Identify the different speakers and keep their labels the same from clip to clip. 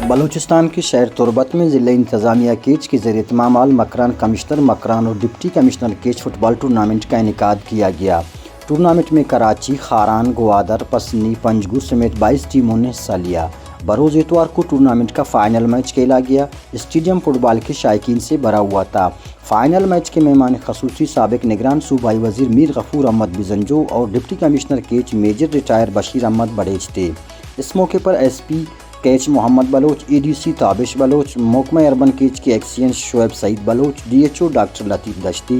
Speaker 1: बलूचिस्तान के शहर तुर्बत में ज़िला इंतज़ामिया केच के ज़रिए तमाम आल मकरान कमिश्नर मकरान और डिप्टी कमिश्नर केच फुटबॉल टूर्नामेंट का इनेकाद किया गया। टूर्नामेंट में कराची, खारान, ग्वादर, पसनी, पंजगुर समेत 22 टीमों ने हिस्सा लिया। बरोज़ इतवार को टूर्नामेंट का फ़ाइनल मैच खेला गया। स्टेडियम फुटबॉल के शायकीन से भरा हुआ था। फ़ाइनल मैच के मेहमान खसूसी साबिक निगरान सूबाई वज़ीर मीर गफूर अहमद बिजंजो और deputy commissioner Kech major retired Bashir Ahmed बड़ेज थे। इस मौके पर SP केच मोहम्मद बलोच, EDC ताबिश बलोच, महकमा अर्बन केच के XEN Shoaib Saeed Baloch, DHO doctor Latif Dashti,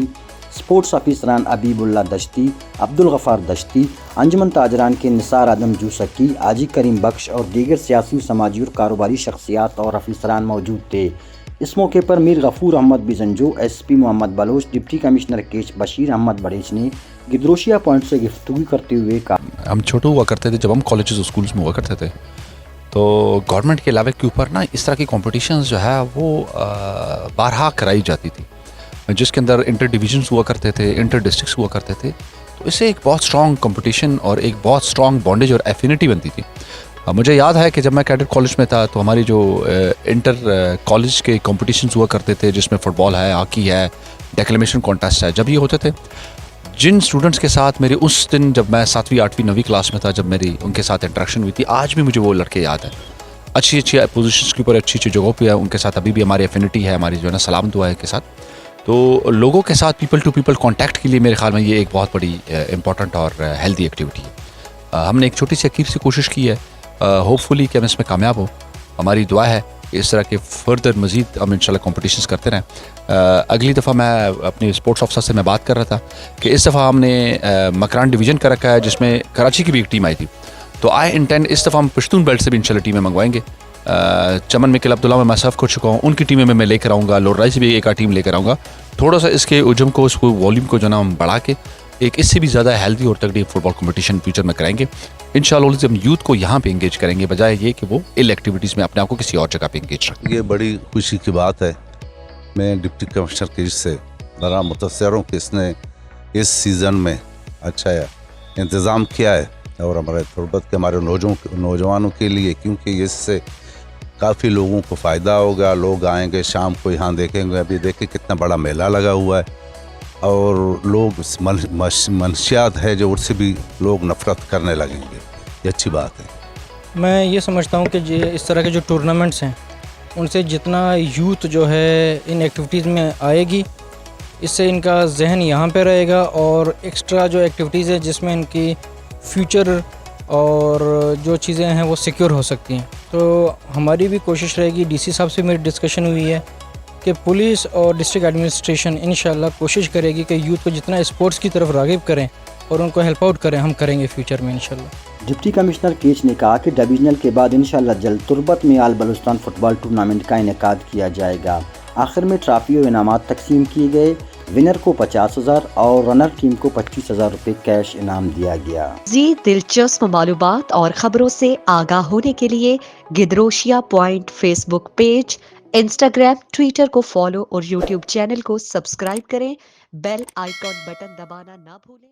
Speaker 1: sports ऑफिसरान अबीबुल्ला दश्ती, अब्दुल गफ़ार दश्ती, अंजुमन ताजरान के निसार आदम जूसकी, आजी करीम बख्श और दीगर सियासी, समाजी और कारोबारी शख्सियात और अफसरान मौजूद थे। इस मौके पर Mir Ghafoor Ahmed Bizenjo, SP Mohammad Baloch, deputy commissioner Kech Bashir Ahmed बड़ेज ने गिदरोशिया पॉइंट से गुफ्तगू करते हुए कहा,
Speaker 2: हम छोटे हुआ करते थे जब हम कॉलेजेस स्कूल्स में हुआ करते थे, तो गवर्नमेंट के लेवल के ऊपर ना इस तरह की कॉम्पिटिशन्स जो है वो बारहा कराई जाती थी, जिसके अंदर इंटर डिविजन्स हुआ करते थे, इंटर डिस्ट्रिक्ट्स हुआ करते थे। तो इससे एक बहुत स्ट्रॉन्ग कंपटीशन और एक बहुत स्ट्रॉन्ग बॉन्डेज और एफिनिटी बनती थी। मुझे याद है कि जब मैं कैडेट कॉलेज में था तो हमारी जो इंटर कॉलेज के कॉम्पिटिशन्स हुआ करते थे, जिसमें फ़ुटबॉल है, हॉकी है, डेक्लेमेशन कॉन्टेस्ट है, जब ये होते थे, जिन स्टूडेंट्स के साथ मेरी उस दिन जब मैं 7वीं 8वीं 9वीं क्लास में था, जब मेरी उनके साथ इंटरेक्शन हुई थी, आज भी मुझे वो लड़के याद है। अच्छी अच्छी पोजीशंस के ऊपर, अच्छी अच्छी जगहों पे है, उनके साथ अभी भी हमारी एफिनिटी है, हमारी जो है ना सलाम दुआ है के साथ। तो लोगों के साथ पीपल टू पीपल कांटेक्ट के लिए मेरे ख्याल में ये एक बहुत बड़ी इंपॉर्टेंट और हेल्दी एक्टिविटी है। हमने एक छोटी सी अकीर सी कोशिश की है, होपफुली कि हम इसमें कामयाब हो। हमारी दुआ है इस तरह के फर्दर मज़ीद हम इंशाल्लाह कॉम्पिटिशन्स करते रहें। अगली दफ़ा मैं अपने स्पोर्ट्स ऑफिसर से मैं बात कर रहा था कि इस दफ़ा हमने मकरान डिवीज़न कर रखा है, जिसमें कराची की भी एक टीम आई थी। तो आई इंटेंड इस दफ़ा हम पश्तून बेल्ट से भी इंशाल्लाह टीमें मंगवाएंगे। चमन में किला अब्दुल्ला में मैं सर्व कर चुका हूँ, उनकी टीमें मैं लेकर आऊँगा। लोराई से भी एक टीम लेकर आऊँगा। थोड़ा सा इसके उजम को, उसको वॉल्यूम को जो ना हम बढ़ा के एक इससे भी ज़्यादा हेल्दी और तगड़ी फुटबॉल कंपटीशन फ्यूचर में कराएंगे इंशाल्लाह। हम यूथ को यहाँ पे इंगेज करेंगे, बजाय ये कि वो इल एक्टिविटीज़ में अपने आप को किसी और जगह पे इंगेज रखें।
Speaker 3: ये बड़ी खुशी की बात है। मैं डिप्टी कमिश्नर केच से बड़ा मुतस्सर हूँ कि इसने इस सीज़न में अच्छा इंतज़ाम किया है और हमारे तुर्बत के हमारे नौजवानों के लिए, क्योंकि इससे काफ़ी लोगों को फ़ायदा होगा। लोग आएंगे शाम को यहाँ देखेंगे, अभी देखें कितना बड़ा मेला लगा हुआ है, और लोग मनशियात है जो उससे भी लोग नफ़रत करने लगेंगे। ये अच्छी बात है।
Speaker 4: मैं ये समझता हूँ कि इस तरह के जो टूर्नामेंट्स हैं, उनसे जितना यूथ जो है इन एक्टिविटीज़ में आएगी, इससे इनका जहन यहाँ पे रहेगा और एक्स्ट्रा जो एक्टिविटीज़ है जिसमें इनकी फ्यूचर और जो चीज़ें हैं वो सिक्योर हो सकती हैं। तो हमारी भी कोशिश रहेगी, DC साहब से मेरी डिस्कशन हुई है कि पुलिस और डिस्ट्रिक्ट एडमिनिस्ट्रेशन इंशाल्लाह कोशिश करेगी कि यूथ को जितना स्पोर्ट्स की तरफ राग़िब करें और उनको हेल्प आउट करें, हम करेंगे फ्यूचर में इंशाल्लाह।
Speaker 1: डिप्टी कमिश्नर केच ने कहा कि डिवीजनल के बाद इंशाल्लाह जल्द तुर्बत में आल बलूचिस्तान फुटबॉल टूर्नामेंट का इनेकाद किया जाएगा। आखिर में ट्रॉफी और इनामात तकसीम किए गए। विनर को 50,000 और रनर टीम को 25,000 रुपये कैश इनाम दिया गया।
Speaker 5: मज़ीद दिलचस्प मालूमात और खबरों से आगाह होने के लिए Gidroshia point Facebook page, Instagram, Twitter को फॉलो और YouTube चैनल को सब्सक्राइब करें। बेल आइकॉन बटन दबाना ना भूलें।